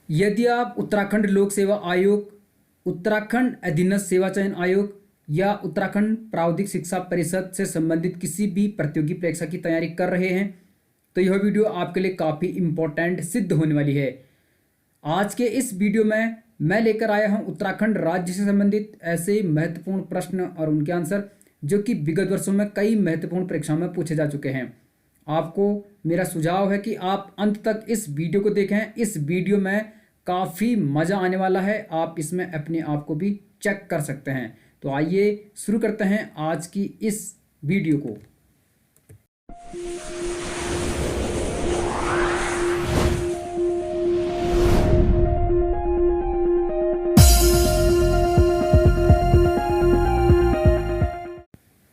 यदि आप उत्तराखंड लोक सेवा आयोग, उत्तराखंड अधीनस्थ सेवा चयन आयोग या उत्तराखंड प्रावधिक शिक्षा परिषद से संबंधित किसी भी प्रतियोगी परीक्षा की तैयारी कर रहे हैं तो यह वीडियो आपके लिए काफ़ी इम्पोर्टेंट सिद्ध होने वाली है। आज के इस वीडियो में मैं लेकर आया हूं उत्तराखंड राज्य से संबंधित ऐसे महत्वपूर्ण प्रश्न और उनके आंसर जो कि विगत वर्षों में कई महत्वपूर्ण परीक्षाओं में पूछे जा चुके हैं। आपको मेरा सुझाव है कि आप अंत तक इस वीडियो को देखें। इस वीडियो में काफ़ी मज़ा आने वाला है, आप इसमें अपने आप को भी चेक कर सकते हैं। तो आइए शुरू करते हैं आज की इस वीडियो को।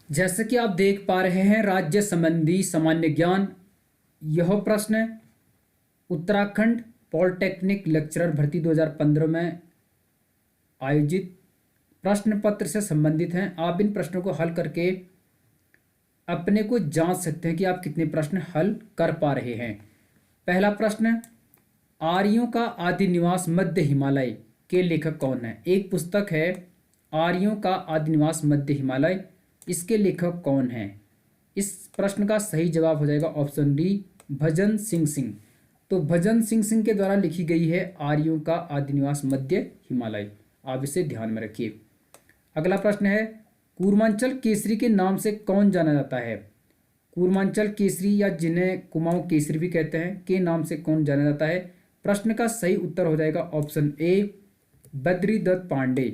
जैसे कि आप देख पा रहे हैं, राज्य संबंधी सामान्य ज्ञान, यह प्रश्न उत्तराखंड पॉलिटेक्निक लेक्चरर भर्ती 2015 में आयोजित प्रश्न पत्र से संबंधित हैं। आप इन प्रश्नों को हल करके अपने को जांच सकते हैं कि आप कितने प्रश्न हल कर पा रहे हैं। पहला प्रश्न, आर्यों का आदि निवास मध्य हिमालय के लेखक कौन है? एक पुस्तक है आर्यों का आदि निवास मध्य हिमालय, इसके लेखक कौन है? इस प्रश्न का सही जवाब हो जाएगा ऑप्शन डी, भजन सिंह सिंह। तो भजन सिंह सिंह के द्वारा लिखी गई है आर्यों का आदि निवास मध्य हिमालय। आप इसे ध्यान में रखिए। अगला प्रश्न है, कूर्मांचल केसरी के नाम से कौन जाना जाता है? कूर्मांचल केसरी या जिन्हें कुमाऊं केसरी भी कहते हैं के नाम से कौन जाना जाता है? प्रश्न का सही उत्तर हो जाएगा ऑप्शन ए, बद्रीदत्त पांडे।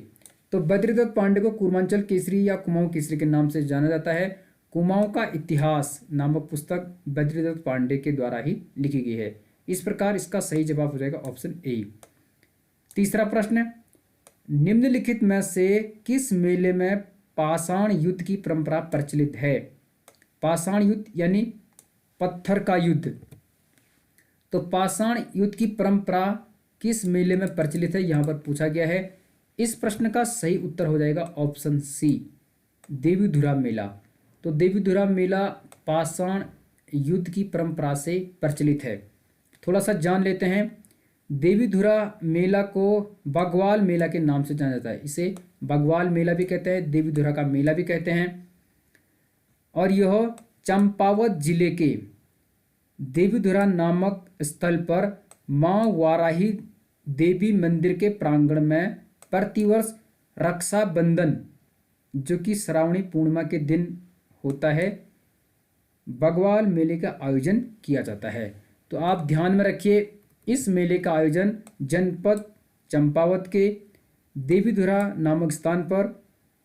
तो बद्रीदत्त पांडे को कूर्मांचल केसरी या कुमाऊं केसरी के नाम से जाना जाता है। कुमाऊं का इतिहास नामक पुस्तक बद्रीदत्त पांडे के द्वारा ही लिखी गई है। इस प्रकार इसका सही जवाब हो जाएगा ऑप्शन ए। तीसरा प्रश्न, निम्नलिखित में से किस मेले में पाषाण युद्ध की परंपरा प्रचलित है? पाषाण युद्ध यानी पत्थर का युद्ध। तो पाषाण युद्ध की परंपरा किस मेले में प्रचलित है, यहां पर पूछा गया है। इस प्रश्न का सही उत्तर हो जाएगा ऑप्शन सी, देवीधुरा मेला। तो देवीधुरा मेला पाषाण युद्ध की परंपरा से प्रचलित है। थोड़ा सा जान लेते हैं। देवीधुरा मेला को बगवाल मेला के नाम से जाना जाता है। इसे बगवाल मेला भी कहते हैं, देवीधुरा का मेला भी कहते हैं। और यह चंपावत जिले के देवीधुरा नामक स्थल पर मां वाराही देवी मंदिर के प्रांगण में प्रतिवर्ष रक्षाबंधन, जो कि श्रावणी पूर्णिमा के दिन होता है, बगवाल मेले का आयोजन किया जाता है। तो आप ध्यान में रखिए, इस मेले का आयोजन जनपद चंपावत के देवीधुरा नामक स्थान पर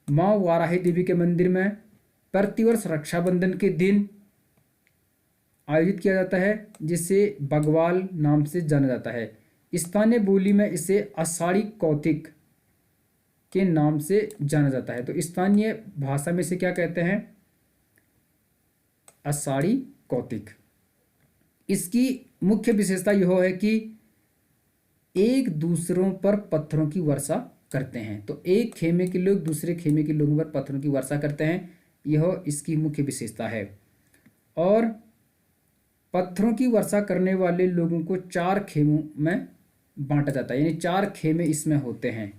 मां वाराही देवी के मंदिर में प्रतिवर्ष रक्षाबंधन के दिन आयोजित किया जाता है, जिसे बगवाल नाम से जाना जाता है। स्थानीय बोली में इसे आषाढ़ी कौतिक के नाम से जाना जाता है। तो स्थानीय भाषा में इसे क्या कहते हैं? आषाढ़ी कौतिक। इसकी मुख्य विशेषता यह है कि एक दूसरों पर पत्थरों की वर्षा करते हैं। तो एक खेमे के लोग दूसरे खेमे के लोगों पर पत्थरों की वर्षा करते हैं, यह इसकी मुख्य विशेषता है। और पत्थरों की वर्षा करने वाले लोगों को 4 खेमों में बांटा जाता है, यानी 4 खेमे इसमें होते हैं।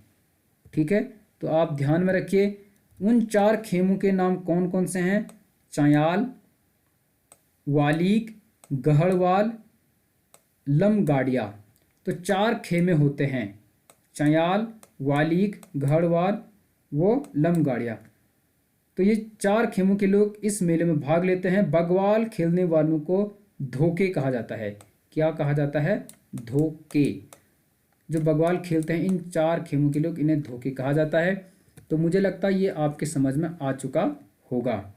ठीक है, तो आप ध्यान में रखिए। उन 4 खेमों के नाम कौन कौन से हैं? चयाल, वालीक, गहड़वाल, लमगाड़िया। तो 4 खेमे होते हैं, चयाल, वालीक, गहड़वाल, वो लमगाड़िया। तो ये 4 खेमों के लोग इस मेले में भाग लेते हैं। बगवाल खेलने वालों को धोके कहा जाता है। क्या कहा जाता है? धोके। जो बगवाल खेलते हैं इन 4 खेमों के लोग, इन्हें धोके कहा जाता है। तो मुझे लगता है ये आपके समझ में आ चुका होगा।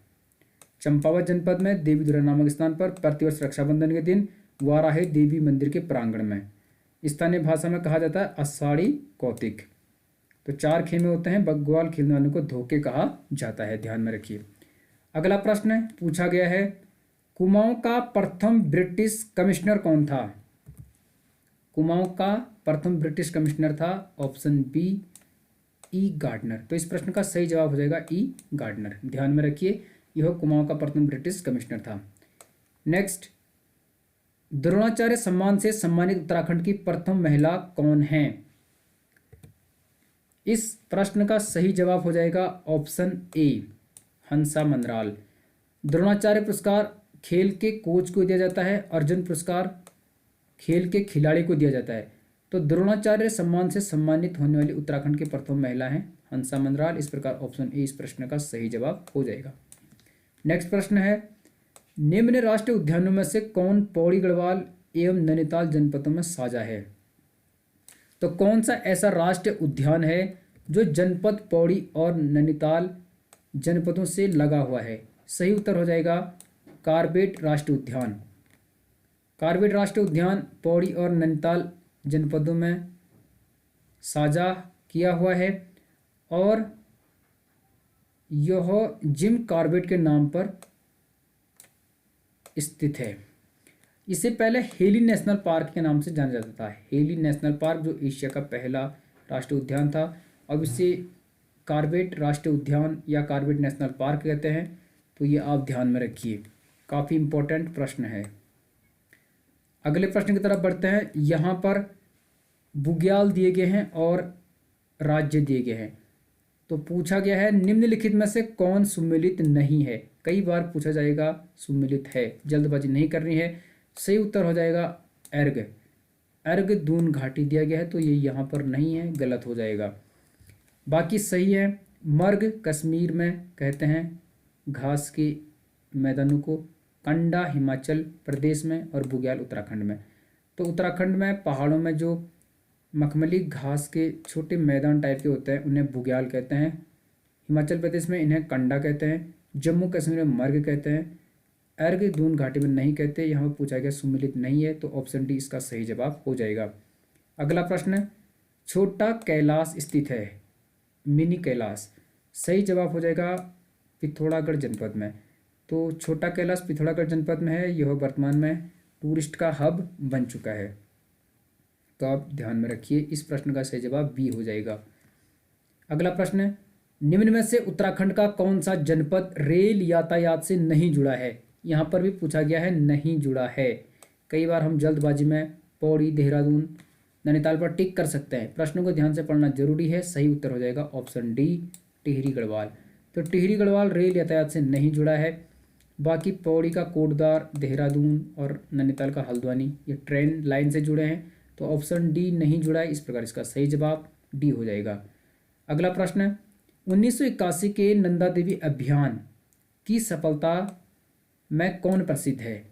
चंपावत जनपद में देवीधुरा नामक स्थान पर प्रतिवर्ष रक्षाबंधन के दिन वाराही देवी मंदिर के प्रांगण में स्थानीय भाषा में कहा जाता है आषाढ़ी कौतिक। तो 4 खेमे होते हैं, बगवाल खेलने वालों को धोके कहा जाता है, ध्यान में रखिए। अगला प्रश्न पूछा गया है, कुमाऊं का प्रथम ब्रिटिश कमिश्नर कौन था? कुमाऊं का प्रथम ब्रिटिश कमिश्नर था ऑप्शन बी, ई गार्डनर। तो इस प्रश्न का सही जवाब हो जाएगा ई गार्डनर। ध्यान में रखिए, यह कुमाऊं का प्रथम ब्रिटिश कमिश्नर था। नेक्स्ट, द्रोणाचार्य सम्मान से सम्मानित उत्तराखंड की प्रथम महिला कौन है? इस प्रश्न का सही जवाब हो जाएगा ऑप्शन ए, हंसा मंदराल। द्रोणाचार्य पुरस्कार खेल के कोच को दिया जाता है, अर्जुन पुरस्कार खेल के खिलाड़ी को दिया जाता है। तो द्रोणाचार्य सम्मान से सम्मानित होने वाली उत्तराखंड की प्रथम महिला हैं हंसा मंदराल। इस प्रकार ऑप्शन ए इस प्रश्न का सही जवाब हो जाएगा। नेक्स्ट प्रश्न है, निम्न राष्ट्रीय उद्यानों में से कौन पौड़ी गढ़वाल एवं नैनीताल जनपदों में साझा है? तो कौन सा ऐसा राष्ट्रीय उद्यान है जो जनपद पौड़ी और नैनीताल जनपदों से लगा हुआ है? सही उत्तर हो जाएगा कार्बेट राष्ट्रीय उद्यान। कार्बेट राष्ट्रीय उद्यान पौड़ी और नैनीताल जनपदों में साझा किया हुआ है और यह जिम कॉर्बेट के नाम पर स्थित है। इसे पहले हेली नेशनल पार्क के नाम से जाना जाता था। हेली नेशनल पार्क जो एशिया का पहला राष्ट्रीय उद्यान था, अब इसे कार्बेट राष्ट्रीय उद्यान या कार्बेट नेशनल पार्क कहते हैं। तो ये आप ध्यान में रखिए, काफ़ी इम्पोर्टेंट प्रश्न है। अगले प्रश्न की तरफ बढ़ते हैं। यहाँ पर बुग्याल दिए गए हैं और राज्य दिए गए हैं। तो पूछा गया है निम्नलिखित में से कौन सुमेलित नहीं है? कई बार पूछा जाएगा सुमेलित है, जल्दबाजी नहीं करनी है। सही उत्तर हो जाएगा अर्ग। अर्ग दून घाटी दिया गया है, तो ये यहाँ पर नहीं है, गलत हो जाएगा। बाकी सही है। मर्ग कश्मीर में कहते हैं घास के मैदानों को, कंडा हिमाचल प्रदेश में और बुग्याल उत्तराखंड में। तो उत्तराखंड में पहाड़ों में जो मखमली घास के छोटे मैदान टाइप के होते हैं उन्हें बुग्याल कहते हैं। हिमाचल प्रदेश में इन्हें कंडा कहते हैं। जम्मू कश्मीर में मर्ग कहते हैं। अर्ग दून घाटी में नहीं कहते। यहाँ पर पूछा गया सुमेलित नहीं है, तो ऑप्शन डी इसका सही जवाब हो जाएगा। अगला प्रश्न, छोटा कैलाश स्थित है, मिनी कैलाश। सही जवाब हो जाएगा पिथौरागढ़ जनपद में। तो छोटा कैलाश पिथौरागढ़ जनपद में है। यह वर्तमान में टूरिस्ट का हब बन चुका है। तो आप ध्यान में रखिए, इस प्रश्न का सही जवाब बी हो जाएगा। अगला प्रश्न, निम्न में से उत्तराखंड का कौन सा जनपद रेल यातायात से नहीं जुड़ा है? यहाँ पर भी पूछा गया है नहीं जुड़ा है। कई बार हम जल्दबाजी में पौड़ी, देहरादून, नैनीताल पर टिक कर सकते हैं। प्रश्नों को ध्यान से पढ़ना जरूरी है। सही उत्तर हो जाएगा ऑप्शन डी, टिहरी गढ़वाल। तो टिहरी गढ़वाल रेल यातायात से नहीं जुड़ा है। बाकी पौड़ी का कोटद्वार, देहरादून और नैनीताल का हल्द्वानी ये ट्रेन लाइन से जुड़े हैं। तो ऑप्शन डी नहीं जुड़ा है। इस प्रकार इसका सही जवाब डी हो जाएगा। अगला प्रश्न, 1981 के नंदा देवी अभियान की सफलता में कौन प्रसिद्ध है?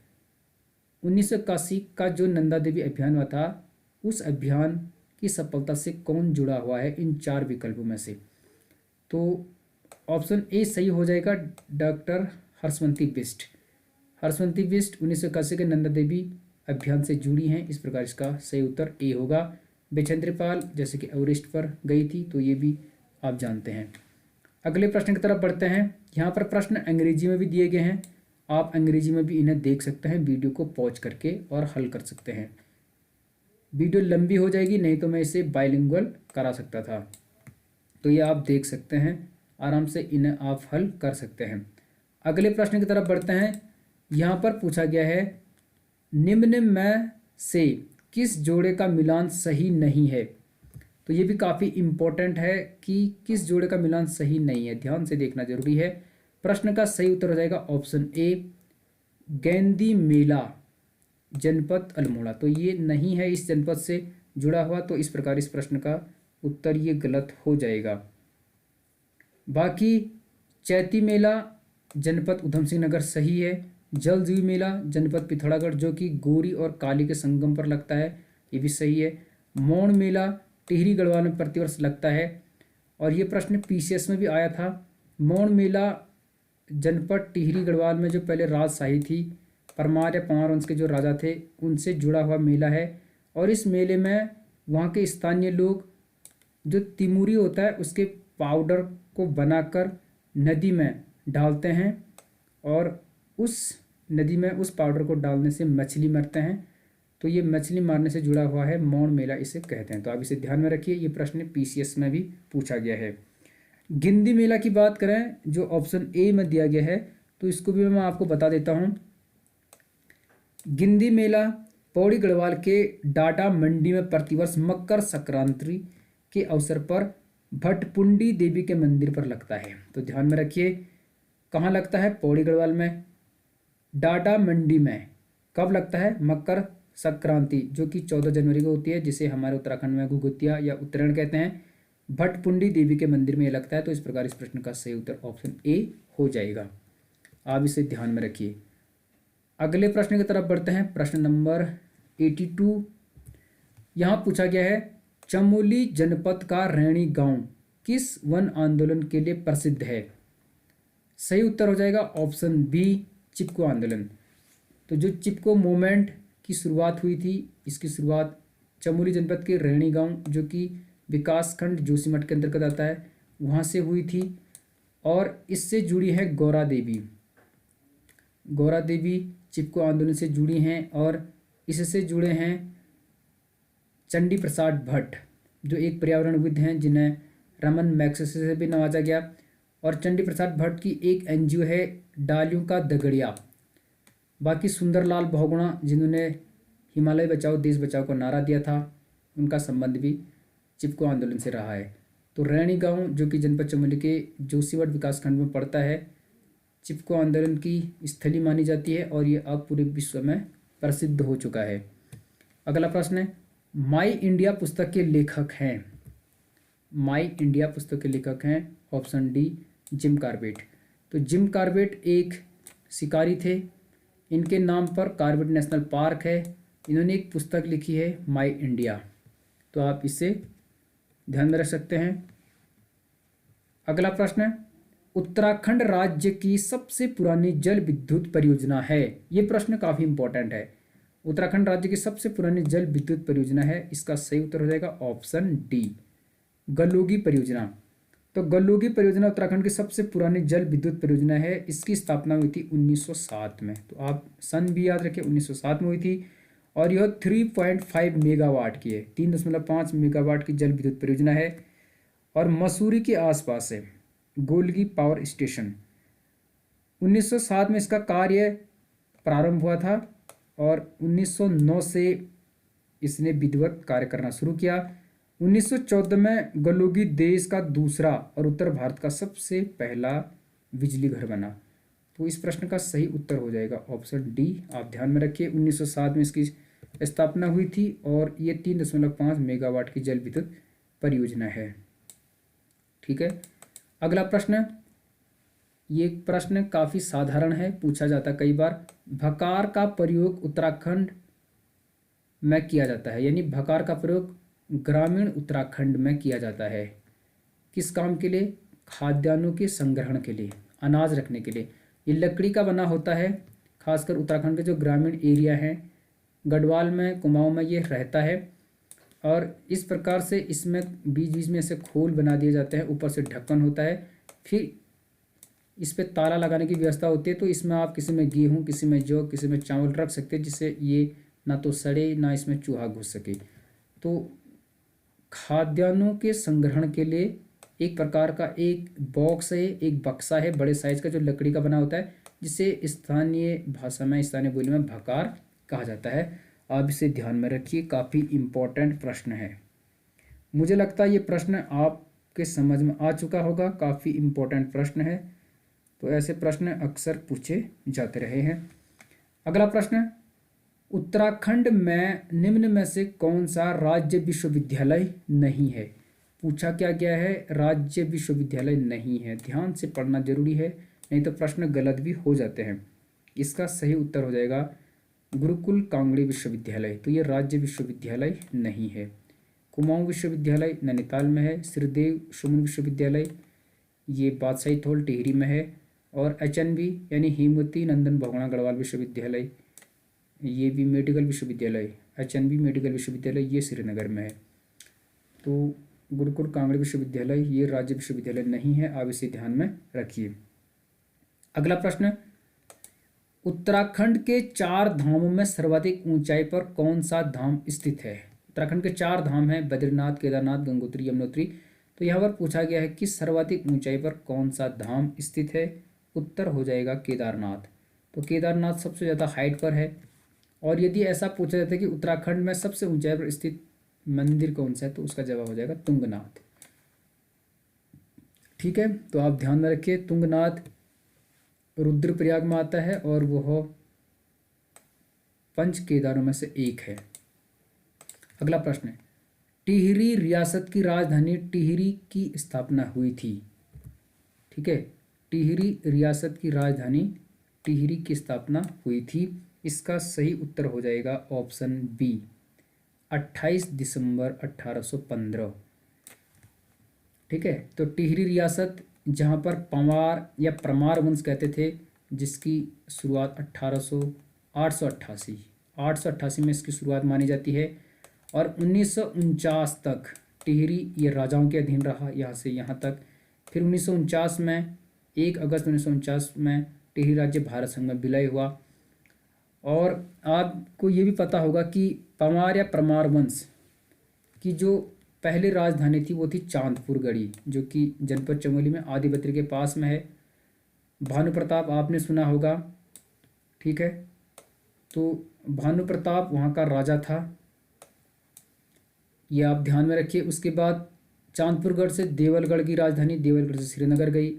1981 का जो नंदा देवी अभियान हुआ था, उस अभियान की सफलता से कौन जुड़ा हुआ है इन चार विकल्पों में से? तो ऑप्शन ए सही हो जाएगा, डॉक्टर हर्षवंती बिष्ट। हर्षवंती बिष्ट 1981 के नंदा देवी अभियान से जुड़ी हैं। इस प्रकार इसका सही उत्तर ए होगा। बछेंद्री पाल जैसे कि एवरेस्ट पर गई थी, तो ये भी आप जानते हैं। अगले प्रश्न की तरफ बढ़ते हैं। यहाँ पर प्रश्न अंग्रेजी में भी दिए गए हैं। आप अंग्रेजी में भी इन्हें देख सकते हैं, वीडियो को पॉज करके और हल कर सकते हैं। वीडियो लंबी हो जाएगी, नहीं तो मैं इसे बाइलिंगुअल करा सकता था। तो ये आप देख सकते हैं, आराम से इन्हें आप हल कर सकते हैं। अगले प्रश्न की तरफ बढ़ते हैं। यहाँ पर पूछा गया है निम्न में से किस जोड़े का मिलान सही नहीं है? तो ये भी काफ़ी इम्पोर्टेंट है कि किस जोड़े का मिलान सही नहीं है, ध्यान से देखना जरूरी है। प्रश्न का सही उत्तर हो जाएगा ऑप्शन ए, गेंदी मेला जनपद अल्मोड़ा। तो ये नहीं है इस जनपद से जुड़ा हुआ, तो इस प्रकार इस प्रश्न का उत्तर ये गलत हो जाएगा। बाकी चैती मेला जनपद उधम सिंह नगर सही है। जल जीव मेला जनपद पिथौरागढ़ जो कि गोरी और काली के संगम पर लगता है, ये भी सही है। मौन मेला टिहरी गढ़वाल में प्रतिवर्ष लगता है और ये प्रश्न पीसीएस में भी आया था। मौन मेला जनपद टिहरी गढ़वाल में जो पहले राजशाही थी, परमार या पंवार वंश के जो राजा थे, उनसे जुड़ा हुआ मेला है। और इस मेले में वहाँ के स्थानीय लोग जो तिमूरी होता है उसके पाउडर को बनाकर नदी में डालते हैं और उस नदी में उस पाउडर को डालने से मछली मरते हैं। तो ये मछली मारने से जुड़ा हुआ है, मौन मेला इसे कहते हैं। तो आप इसे ध्यान में रखिए, ये प्रश्न पीसीएस में भी पूछा गया है। गिंदी मेला की बात करें जो ऑप्शन ए में दिया गया है, तो इसको भी मैं आपको बता देता हूँ। गिंदी मेला पौड़ी गढ़वाल के डाटा मंडी में प्रतिवर्ष मकर संक्रांति के अवसर पर भटपुंडी देवी के मंदिर पर लगता है। तो ध्यान में रखिए, कहाँ लगता है? पौड़ी गढ़वाल में, डाटा मंडी में। कब लगता है? मकर संक्रांति, जो कि 14 जनवरी को होती है, जिसे हमारे उत्तराखंड में घुघुतिया या उत्तरायण कहते हैं। भटपुंडी देवी के मंदिर में ये लगता है। तो इस प्रकार इस प्रश्न का सही उत्तर ऑप्शन ए हो जाएगा। आप इसे ध्यान में रखिए। अगले प्रश्न की तरफ बढ़ते हैं। प्रश्न नंबर 82 यहाँ पूछा गया है, चमोली जनपद का रैणी गांव किस वन आंदोलन के लिए प्रसिद्ध है? सही उत्तर हो जाएगा ऑप्शन बी, चिपको आंदोलन। तो जो चिपको मूवमेंट की शुरुआत हुई थी, इसकी शुरुआत चमोली जनपद के रैणी गांव, जो कि विकासखंड जोशीमठ के अंतर्गत आता है, वहाँ से हुई थी। और इससे जुड़ी है गौरा देवी। गौरा देवी चिपको आंदोलन से जुड़ी हैं। और इससे जुड़े हैं चंडी प्रसाद भट्ट, जो एक पर्यावरणविद हैं, जिन्हें रमन मैग्सेसे से भी नवाजा गया। और चंडी प्रसाद भट्ट की एक एनजीओ है डालियों का दगड़िया। बाकी सुंदरलाल बहुगुणा, जिन्होंने हिमालय बचाओ देश बचाओ का नारा दिया था, उनका संबंध भी चिपको आंदोलन से रहा है। तो रैणी गांव, जो कि जनपद चमोली के जोशीमठ विकासखंड में पड़ता है, चिपको आंदोलन की स्थली मानी जाती है और ये अब पूरे विश्व में प्रसिद्ध हो चुका है। अगला प्रश्न है, माई इंडिया पुस्तक के लेखक हैं। माई इंडिया पुस्तक के लेखक हैं ऑप्शन डी, जिम कॉर्बेट। तो जिम कॉर्बेट एक शिकारी थे। इनके नाम पर कॉर्बेट नेशनल पार्क है। इन्होंने एक पुस्तक लिखी है माई इंडिया। तो आप इसे ध्यान में रख सकते हैं। अगला प्रश्न है, उत्तराखंड राज्य की सबसे पुरानी जल विद्युत परियोजना है। ये प्रश्न काफ़ी इंपॉर्टेंट है। उत्तराखंड राज्य की सबसे पुरानी जल विद्युत परियोजना है, इसका सही उत्तर हो जाएगा ऑप्शन डी, गलोगी परियोजना। तो गलोगी परियोजना उत्तराखंड की सबसे पुरानी जल विद्युत परियोजना है। इसकी स्थापना हुई थी 1907 में। तो आप सन भी याद रखें, 1907 में हुई थी। और यह 3.5 मेगावाट की है, 3.5 मेगावाट की जल विद्युत परियोजना है। और मसूरी के आसपास है गोलगी पावर स्टेशन। 1907 में इसका कार्य प्रारंभ हुआ था और 1909 से इसने विधिवत कार्य करना शुरू किया। 1914 में गलोगी देश का दूसरा और उत्तर भारत का सबसे पहला बिजली घर बना। तो इस प्रश्न का सही उत्तर हो जाएगा ऑप्शन डी। आप ध्यान में रखिए, 1907 में इसकी स्थापना हुई थी और ये 3.5 मेगावाट की जल विद्युत परियोजना है। ठीक है। अगला प्रश्न, ये प्रश्न काफ़ी साधारण है, पूछा जाता है कई बार। भकार का प्रयोग उत्तराखंड में किया जाता है, यानी भकार का प्रयोग ग्रामीण उत्तराखंड में किया जाता है। किस काम के लिए? खाद्यान्नों के संग्रहण के लिए, अनाज रखने के लिए। ये लकड़ी का बना होता है। खासकर उत्तराखंड के जो ग्रामीण एरिया हैं, गढ़वाल में, कुमाऊं में ये रहता है। और इस प्रकार से इसमें बीच बीच में ऐसे खोल बना दिए जाते हैं, ऊपर से ढक्कन होता है, फिर इस पे ताला लगाने की व्यवस्था होती है। तो इसमें आप किसी में गेहूँ, किसी में जौ, किसी में चावल रख सकते हैं, जिससे ये ना तो सड़े ना इसमें चूहा घुस सके। तो खाद्यान्नों के संग्रहण के लिए एक प्रकार का एक बॉक्स है, एक बक्सा है बड़े साइज का, जो लकड़ी का बना होता है, जिसे स्थानीय भाषा में, स्थानीय बोली में भकार कहा जाता है। आप इसे ध्यान में रखिए, काफ़ी इम्पोर्टेंट प्रश्न है। मुझे लगता है ये प्रश्न आपके समझ में आ चुका होगा, काफ़ी इम्पोर्टेंट प्रश्न है। तो ऐसे प्रश्न अक्सर पूछे जाते रहे हैं। अगला प्रश्न, उत्तराखंड में निम्न में से कौन सा राज्य विश्वविद्यालय नहीं है? पूछा क्या गया है? राज्य विश्वविद्यालय नहीं है। ध्यान से पढ़ना जरूरी है, नहीं तो प्रश्न गलत भी हो जाते हैं। इसका सही उत्तर हो जाएगा गुरुकुल कांगड़ी विश्वविद्यालय। तो ये राज्य विश्वविद्यालय नहीं है। कुमाऊं विश्वविद्यालय नैनीताल में है। श्रीदेव सुमन विश्वविद्यालय ये बादशाही थोल टिहरी में है। और HNV यानी हेमवती नंदन बहुगुणा गढ़वाल विश्वविद्यालय, ये भी मेडिकल विश्वविद्यालय, HNV मेडिकल विश्वविद्यालय, ये श्रीनगर में है। तो गुरुकुल कांगड़ी विश्वविद्यालय ये राज्य विश्वविद्यालय नहीं है, आप इसे ध्यान में रखिए। अगला प्रश्न, उत्तराखंड के 4 धामों में सर्वाधिक ऊंचाई पर कौन सा धाम स्थित है? उत्तराखंड के 4 धाम हैं, बद्रीनाथ, केदारनाथ, गंगोत्री, यमुनोत्री। तो यहाँ पर पूछा गया है कि सर्वाधिक ऊंचाई पर कौन सा धाम स्थित है? उत्तर हो जाएगा केदारनाथ। तो केदारनाथ सबसे ज़्यादा हाइट पर है और यदि ऐसा पूछा जाता है कि उत्तराखंड में सबसे ऊंचाई पर स्थित मंदिर कौन सा है, तो उसका जवाब हो जाएगा तुंगनाथ। ठीक है, तो आप ध्यान में रखिए तुंगनाथ रुद्रप्रयाग में आता है और वह पंच केदारों में से एक है। अगला प्रश्न है, टिहरी रियासत की राजधानी टिहरी की स्थापना हुई थी। ठीक है, टिहरी रियासत की राजधानी टिहरी की स्थापना हुई थी। इसका सही उत्तर हो जाएगा ऑप्शन बी, 28 दिसंबर 1815। ठीक है, तो टिहरी रियासत जहाँ पर पंवार या परमार वंश कहते थे, जिसकी शुरुआत 888 में इसकी शुरुआत मानी जाती है और 1949 तक टिहरी ये राजाओं के अधीन रहा, यहाँ से यहाँ तक। फिर 1949 में 1 अगस्त 1949 में टिहरी राज्य भारत संघ में विलय हुआ। और आपको ये भी पता होगा कि पंवार या परमार वंश की जो पहली राजधानी थी वो थी चांदपुर गढ़ी, जो कि जनपद चमोली में आदिबद्री के पास में है। भानु प्रताप आपने सुना होगा। ठीक है, तो भानु प्रताप वहाँ का राजा था, ये आप ध्यान में रखिए। उसके बाद चांदपुरगढ़ से देवलगढ़ की राजधानी देवलगढ़ से श्रीनगर गई,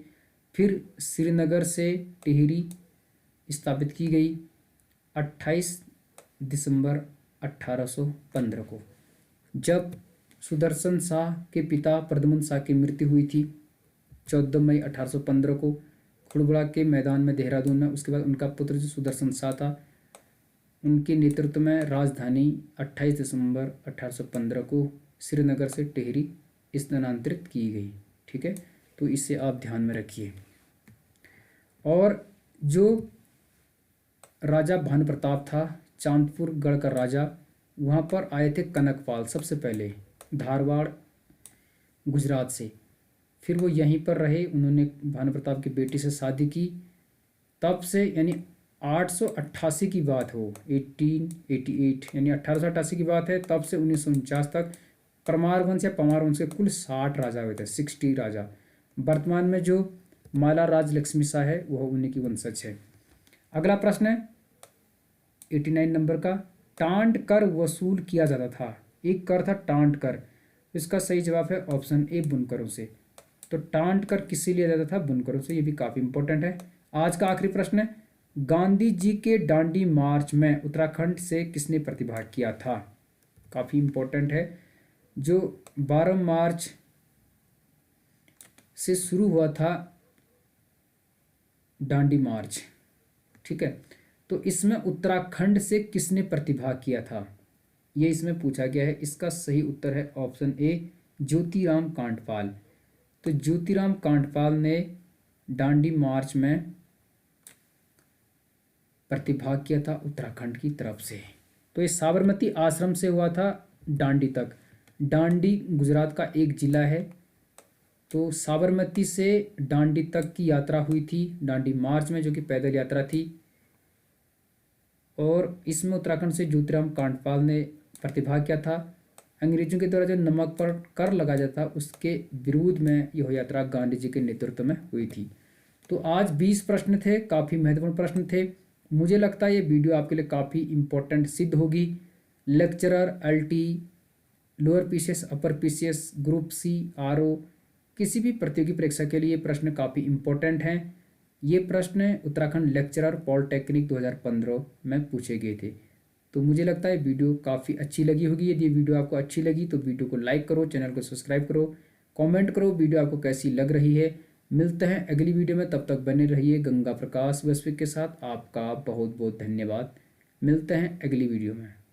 फिर श्रीनगर से टिहरी स्थापित की गई 28 दिसंबर 1815 को, जब सुदर्शन शाह के पिता प्रद्युम्न शाह की मृत्यु हुई थी 14 मई 1815 को खुड़बुड़ा के मैदान में देहरादून में। उसके बाद उनका पुत्र जो सुदर्शन शाह था, उनके नेतृत्व में राजधानी 28 दिसंबर 1815 को श्रीनगर से टिहरी स्थानांतरित की गई। ठीक है, तो इसे आप ध्यान में रखिए। और जो राजा भानु प्रताप था, चांदपुर गढ़ का राजा, वहाँ पर आए थे कनकपाल सबसे पहले धारवाड़ गुजरात से। फिर वो यहीं पर रहे, उन्होंने भानु प्रताप की बेटी से शादी की। तब से यानी 888 की बात हो, 1888 यानी 1888 की बात है, तब से 1949 तक परमार वंश या पंवार वंश के कुल 60 राजा हुए थे, 60 राजा। वर्तमान में जो माला राज लक्ष्मी शाह है वह उन्हीं की वंशज है। अगला प्रश्न है 89 नंबर का, टांड कर वसूल किया जाता था। एक कर था टांड कर, इसका सही जवाब है ऑप्शन ए, बुनकरों से। तो टांड कर किससे लिया जाता था? बुनकरों से। ये भी काफ़ी इंपॉर्टेंट है। आज का आखिरी प्रश्न है, गांधी जी के दांडी मार्च में उत्तराखंड से किसने प्रतिभाग किया था? काफ़ी इंपॉर्टेंट है। जो 12 मार्च से शुरू हुआ था दांडी मार्च, ठीक है, तो इसमें उत्तराखंड से किसने प्रतिभाग किया था, ये इसमें पूछा गया है। इसका सही उत्तर है ऑप्शन ए, ज्योतिराम कांडपाल। तो ज्योतिराम कांडपाल ने दांडी मार्च में प्रतिभाग किया था उत्तराखंड की तरफ से। तो ये साबरमती आश्रम से हुआ था दांडी तक। दांडी गुजरात का एक जिला है, तो साबरमती से दांडी तक की यात्रा हुई थी दांडी मार्च में, जो कि पैदल यात्रा थी। और इसमें उत्तराखंड से ज्योतिराम कांडपाल ने प्रतिभाग किया था। अंग्रेजों के द्वारा जो नमक पर कर लगाया जाता था, उसके विरोध में यह यात्रा गांधी जी के नेतृत्व में हुई थी। तो आज 20 प्रश्न थे, काफ़ी महत्वपूर्ण प्रश्न थे। मुझे लगता है ये वीडियो आपके लिए काफ़ी इम्पोर्टेंट सिद्ध होगी। Lecturer, LT, lower PCS, upper PCS, group C, RO, किसी भी प्रतियोगी परीक्षा के लिए ये प्रश्न काफ़ी इम्पोर्टेंट हैं। ये प्रश्न उत्तराखंड लेक्चरर पॉलिटेक्निक 2015 में पूछे गए थे। तो मुझे लगता है वीडियो काफ़ी अच्छी लगी होगी। यदि वीडियो आपको अच्छी लगी तो वीडियो को लाइक करो, चैनल को सब्सक्राइब करो, कमेंट करो वीडियो आपको कैसी लग रही है। मिलते हैं अगली वीडियो में, तब तक बने रहिए गंगा प्रकाश वैश्विक के साथ। आपका बहुत बहुत धन्यवाद। मिलते हैं अगली वीडियो में।